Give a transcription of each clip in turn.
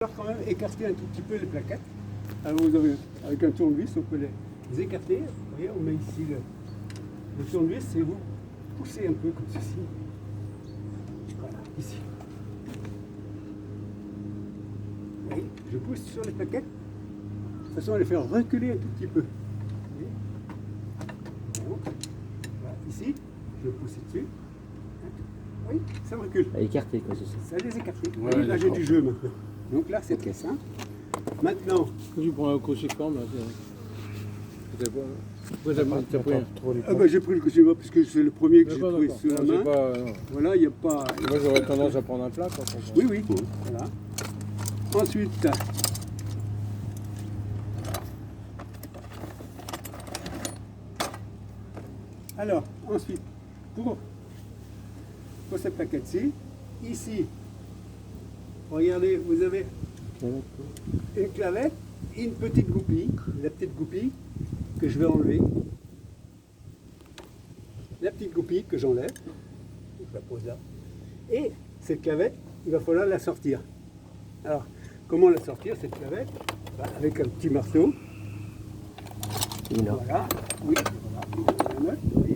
Alors quand même écarter un tout petit peu les plaquettes. Alors vous avez, avec un tournevis, on peut les écarter. Vous voyez, on met ici le tournevis et vous poussez un peu comme ceci. Voilà, ici. Vous voyez, je pousse sur les plaquettes, de façon à les faire reculer un tout petit peu. Vous voyez. Donc, voilà, ici, je pousse dessus. Oui, ça me recule. À écarter, quoi, c'est ça. Ça les écarte. Ouais, Oui, là j'ai d'accord. du jeu maintenant. Donc là c'est très simple. Maintenant, Quand tu prends un crucifix, là, c'est pas. Pourquoi t'as pris trop les points j'ai pris le costume parce que c'est le premier que j'ai D'accord, trouvé d'accord. sous la Non, c'est main. pas, non. Voilà, il n'y a pas. Moi j'aurais tendance à prendre un plat. Quoi, pour Oui, oui. Voilà. Ensuite, alors, ensuite, pour cette plaquette-ci, ici, regardez, vous avez une clavette et une petite goupille, la petite goupille que je vais enlever. La petite goupille que j'enlève, je la pose là. Et cette clavette, il va falloir la sortir. Alors, comment la sortir, cette clavette? Avec un petit marteau. Là. Voilà, oui, voilà. Oui.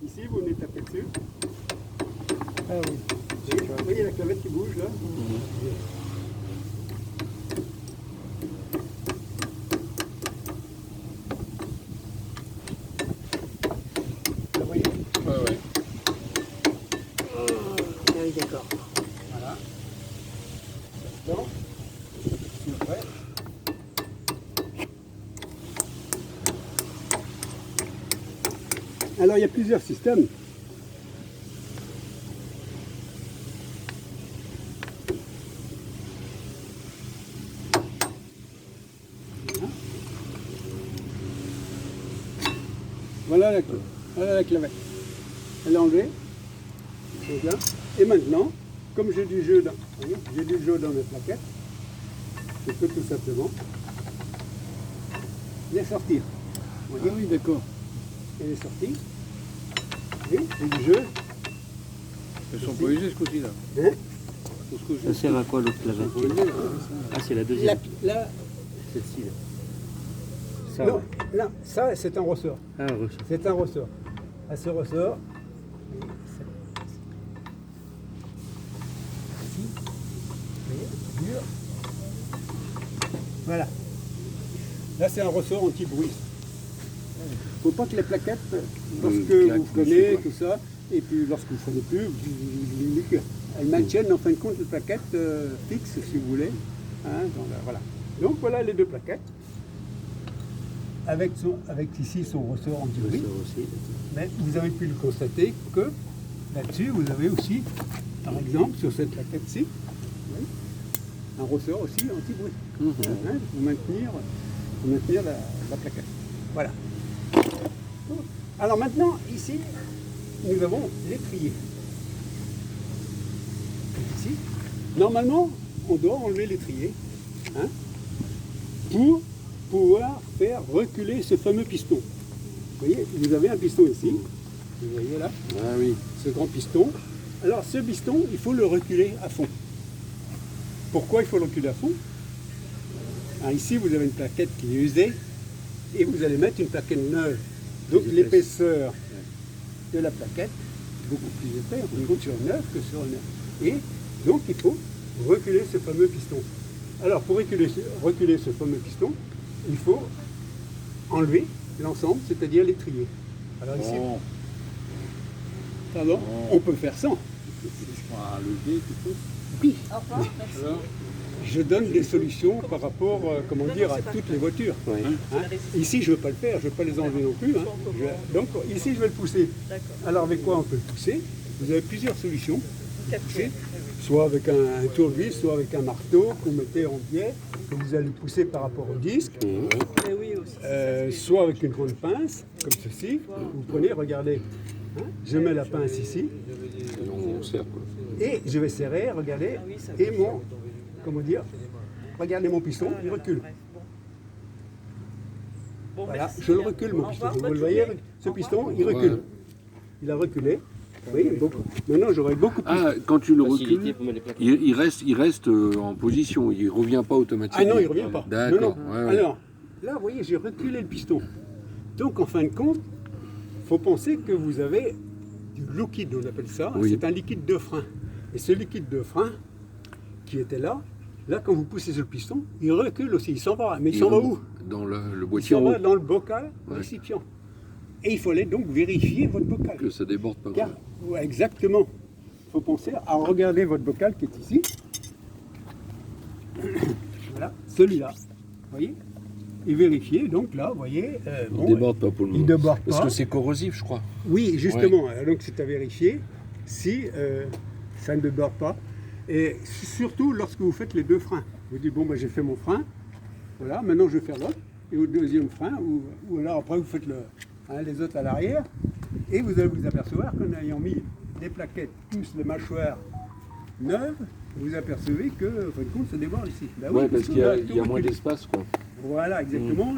Ici, vous venez taper dessus. Ah oui. Vous voyez la clavette qui bouge là? Vous voyez? Ouais. Ah oui, d'accord. Voilà. Donc, c'est prêt. Alors, il y a plusieurs systèmes. Voilà la clavette. Elle est enlevée. Donc là. Et maintenant, comme j'ai du jeu dans mes plaquettes, je peux tout simplement les sortir. Vous voyez, oui, d'accord. elle est sortie. Oui, c'est du jeu. Elles sont pas usées ce coup-ci là. Hein? Pour ce coup-ci. Ça sert à quoi l'autre clavette? Ah, c'est la deuxième. Là, Celle-ci, là. Ça, non, ouais. là, ça c'est un ressort. Ah, ressort. C'est un ressort. À ce ressort, ici, vous voyez, dur. Voilà. Là, c'est un ressort anti-bruit. Il ne faut pas que les plaquettes, lorsque claquent vous prenez, dessus, quoi. tout ça, et puis lorsque vous ne prenez plus, elles maintiennent en fin de compte les plaquettes fixes, si vous voulez. Hein, voilà. Donc voilà les deux plaquettes. Avec ici son ressort anti-bruit. Ressort aussi. Mais vous avez pu le constater que là-dessus, vous avez aussi, par exemple, sur cette plaquette-ci, oui, un ressort aussi anti-bruit. Hein, pour maintenir la plaquette. Voilà. Alors maintenant, ici, nous avons l'étrier. Ici, normalement, on doit enlever l'étrier, hein, pour pouvoir faire reculer ce fameux piston. Vous voyez, vous avez un piston ici, vous voyez là, Ah oui. ce grand piston. Alors ce piston, il faut le reculer à fond. Pourquoi il faut le reculer à fond? Alors, ici, vous avez une plaquette qui est usée et vous allez mettre une plaquette neuve. Donc l'épaisseur de la plaquette est beaucoup plus épais, on compte sur un neuf que sur un neuf. Et donc il faut reculer ce fameux piston. Alors pour reculer ce fameux piston, il faut enlever l'ensemble, c'est-à-dire l'étrier. Alors ici, Bon. pardon, on peut faire sans. Je prends un levier, tu peux. Oui, Alors, je donne des solutions par rapport, comment dire, à toutes les voitures. Ouais. Hein. Ici, je ne veux pas le faire, je ne veux pas les enlever non plus. Hein. Donc ici, je vais le pousser. Alors avec quoi on peut le pousser? Vous avez plusieurs solutions. Vous poussez, soit avec un tournevis, soit avec un marteau qu'on mettait en biais, que vous allez pousser par rapport au disque. Soit avec une grande pince, comme ceci. Vous prenez, regardez, hein, je mets la pince ici. on sert quoi. Et je vais serrer, regardez, et mon, comment dire, regardez mon piston, il recule. Voilà, je le recule mon piston. Vous le voyez, ce piston, il recule. Il a reculé. Oui, beaucoup. Maintenant, j'aurais beaucoup plus. Ah, quand tu le Facilité recules, pour mettre les plaquettes. il reste en position, il revient pas automatiquement. Ah non, il ne revient pas. D'accord, Non, non. ouais, ouais. Alors, là, vous voyez, j'ai reculé le piston. Donc, en fin de compte, il faut penser que vous avez du liquide, on appelle ça. Oui. C'est un liquide de frein. Et ce liquide de frein qui était là, quand vous poussez sur le piston, il recule aussi. Il s'en va. Mais il s'en va où? Dans le Il boîtier s'en en va haut, dans le bocal Ouais. récipient. Et il fallait donc vérifier votre bocal. que ça déborde pas. Car, ouais, exactement. Il faut penser à regarder votre bocal qui est ici. Voilà, celui-là. Vous voyez? Et vérifier, donc là, vous voyez. Il bon, déborde pas pour le il moment. déborde Parce pas. que c'est corrosif, je crois. Oui, justement. Donc c'est à vérifier si ça ne déborde pas. Et surtout lorsque vous faites les deux freins. Vous dites, bon, ben, j'ai fait mon frein. Voilà, maintenant je vais faire l'autre. Et au deuxième frein, ou alors après vous faites les autres à l'arrière. Et vous allez vous apercevoir qu'en ayant mis des plaquettes plus les mâchoires neuves, vous apercevez que, en fin de compte, ça déborde ici. Ben oui, Ouais, parce qu'il y on a, a il y a tout moins reculé. d'espace, quoi. Voilà, exactement.